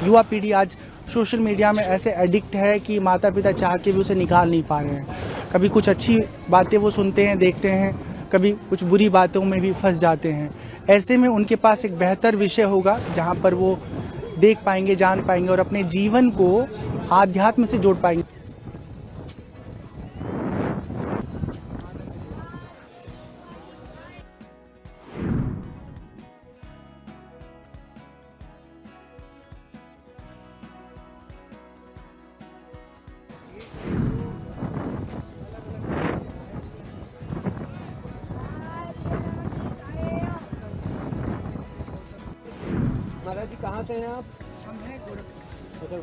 युवा पीढ़ी आज सोशल मीडिया में ऐसे एडिक्ट है कि माता पिता चाह के भी उसे निकाल नहीं पा रहे हैं। कभी कुछ अच्छी बातें वो सुनते हैं, देखते हैं, कभी कुछ बुरी बातों में भी फंस जाते हैं। ऐसे में उनके पास एक बेहतर विषय होगा जहाँ पर वो देख पाएंगे, जान पाएंगे और अपने जीवन को आध्यात्म से जोड़ पाएंगे। महाराज जी कहाँ से हैं आप? हम हैं गोरखपुर।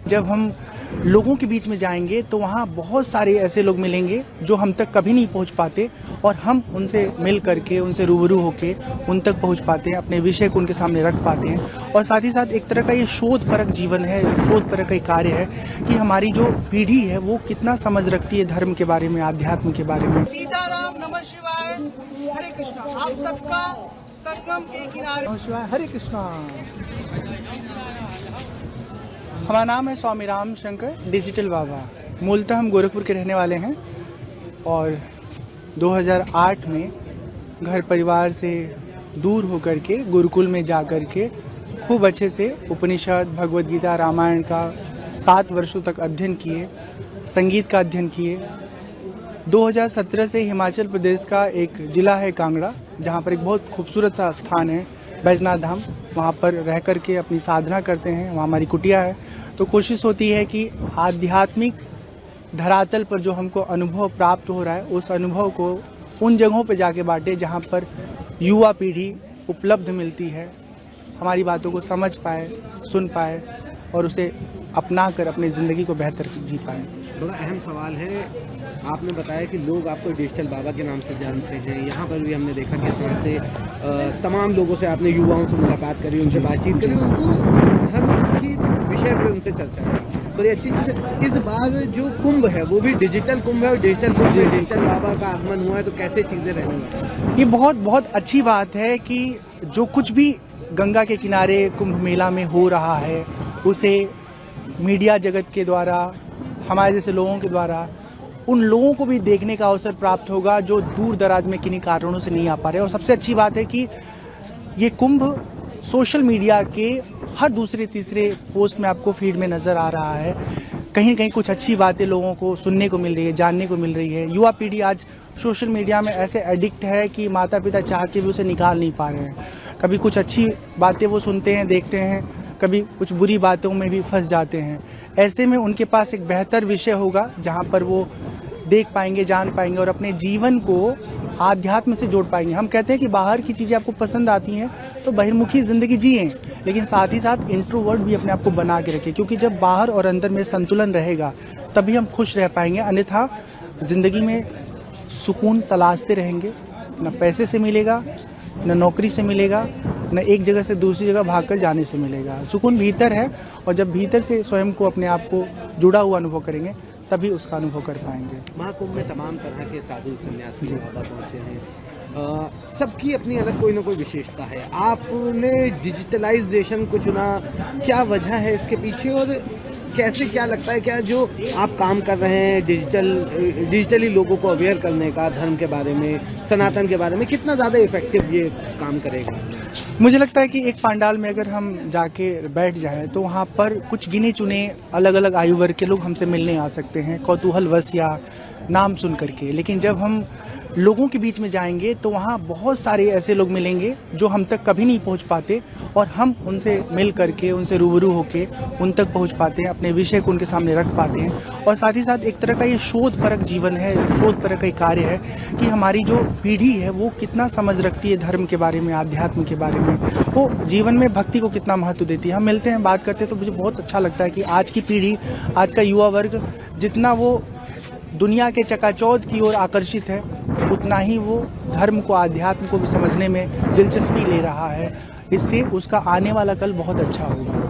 जब हम लोगों के बीच में जाएंगे तो वहाँ बहुत सारे ऐसे लोग मिलेंगे जो हम तक कभी नहीं पहुँच पाते और हम उनसे मिल करके, उनसे रूबरू होके उन तक पहुँच पाते हैं, अपने विषय को उनके सामने रख पाते हैं। और साथ ही साथ एक तरह का ये शोधपरक जीवन है, शोधपरक का कार्य है कि हमारी जो पीढ़ी है वो कितना समझ रखती है धर्म के बारे में, आध्यात्म के बारे में। सीताराम, नमः शिवाय, हरे कृष्णा। आप सबका संगम के किनारे। नमः शिवाय, हरे कृष्णा। हमारा नाम है स्वामी राम शंकर डिजिटल बाबा। मूलतः हम गोरखपुर के रहने वाले हैं और 2008 में घर परिवार से दूर होकर के गुरुकुल में जा कर के खूब अच्छे से उपनिषद, भगवद गीता, रामायण का 7 वर्षों तक अध्ययन किए, संगीत का अध्ययन किए। 2017 से हिमाचल प्रदेश का एक ज़िला है कांगड़ा, जहाँ पर एक बहुत खूबसूरत सा स्थान है बैजनाथ धाम, वहाँ पर रह कर के अपनी साधना करते हैं। वहाँ हमारी कुटिया है। तो कोशिश होती है कि आध्यात्मिक धरातल पर जो हमको अनुभव प्राप्त हो रहा है उस अनुभव को उन जगहों पर जाके बांटे जहाँ पर युवा पीढ़ी उपलब्ध मिलती है, हमारी बातों को समझ पाए, सुन पाए और उसे अपना कर अपनी ज़िंदगी को बेहतर जी पाए। बड़ा अहम सवाल है, आपने बताया कि लोग आपको डिजिटल बाबा के नाम से जानते हैं। यहाँ पर भी हमने देखा किस तरह से तमाम लोगों से आपने युवाओं से मुलाकात करी, उनसे बातचीत करी, उनको धर्म की विषय पर उनसे चर्चा करी। बड़ी अच्छी चीज़ है। इस बार जो कुंभ है वो भी डिजिटल कुंभ है और डिजिटल कुंभ में डिजिटल बाबा का आगमन हुआ है, तो कैसे चीज़ें रहेंगी? ये बहुत अच्छी बात है कि जो कुछ भी गंगा के किनारे कुंभ मेला में हो रहा है उसे मीडिया जगत के द्वारा, हमारे जैसे लोगों के द्वारा उन लोगों को भी देखने का अवसर प्राप्त होगा जो दूर दराज में किन्हीं कारणों से नहीं आ पा रहे। और सबसे अच्छी बात है कि ये कुंभ सोशल मीडिया के हर दूसरे तीसरे पोस्ट में आपको फीड में नज़र आ रहा है। कहीं कहीं कुछ अच्छी बातें लोगों को सुनने को मिल रही है, जानने को मिल रही है। युवा पीढ़ी आज सोशल मीडिया में ऐसे एडिक्ट है कि माता पिता चाह के भी उसे निकाल नहीं पा रहे हैं। कभी कुछ अच्छी बातें वो सुनते हैं, देखते हैं, कभी कुछ बुरी बातों में भी फंस जाते हैं। ऐसे में उनके पास एक बेहतर विषय होगा जहाँ पर वो देख पाएंगे, जान पाएंगे और अपने जीवन को आध्यात्म से जोड़ पाएंगे। हम कहते हैं कि बाहर की चीज़ें आपको पसंद आती हैं तो बहिर्मुखी ज़िंदगी जिएं, लेकिन साथ ही साथ इंट्रोवर्ट भी अपने आप को बना के रखें, क्योंकि जब बाहर और अंदर में संतुलन रहेगा तभी हम खुश रह पाएंगे। अन्यथा ज़िंदगी में सुकून तलाशते रहेंगे, न पैसे से मिलेगा, न नौकरी से मिलेगा, न एक जगह से दूसरी जगह भागकर जाने से मिलेगा। सुकून भीतर है और जब भीतर से स्वयं को, अपने आप को जुड़ा हुआ अनुभव करेंगे तभी उसका अनुभव कर पाएंगे। महाकुंभ में तमाम तरह के साधु सन्यासी बाबा पहुँचे हैं, सबकी अपनी अलग कोई ना कोई विशेषता है। आपने डिजिटलाइजेशन को चुना, क्या वजह है इसके पीछे और कैसे, क्या लगता है क्या जो आप काम कर रहे हैं डिजिटली लोगों को अवेयर करने का, धर्म के बारे में, सनातन के बारे में, कितना ज़्यादा इफेक्टिव ये काम करेगा? मुझे लगता है कि एक पंडाल में अगर हम जाके बैठ जाएं तो वहाँ पर कुछ गिने चुने अलग अलग आयु वर्ग के लोग हमसे मिलने आ सकते हैं, कौतूहलवश या नाम सुन करके। लेकिन जब हम लोगों के बीच में जाएंगे तो वहाँ बहुत सारे ऐसे लोग मिलेंगे जो हम तक कभी नहीं पहुँच पाते और हम उनसे मिल करके, उनसे रूबरू होके उन तक पहुँच पाते हैं, अपने विषय को उनके सामने रख पाते हैं। और साथ ही साथ एक तरह का ये शोधपरक जीवन है, शोधपरक का कार्य है कि हमारी जो पीढ़ी है वो कितना समझ रखती है धर्म के बारे में, आध्यात्म के बारे में, वो जीवन में भक्ति को कितना महत्व देती है। हम मिलते हैं, बात करते हैं तो मुझे बहुत अच्छा लगता है कि आज की पीढ़ी, आज का युवा वर्ग जितना वो दुनिया के चकाचौंध की ओर आकर्षित है, उतना ही वो धर्म को, आध्यात्म को भी समझने में दिलचस्पी ले रहा है। इससे उसका आने वाला कल बहुत अच्छा होगा।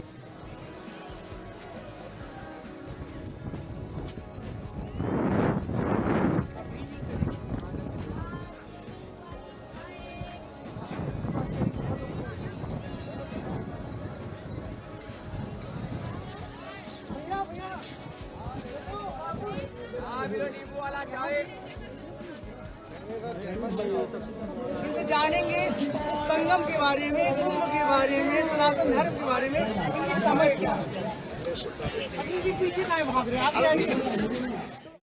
इनसे जानेंगे संगम के बारे में, कुंभ के बारे में, सनातन धर्म के बारे में, इनकी समझ क्या है। अभी पीछे का भाग रहे हैं आप।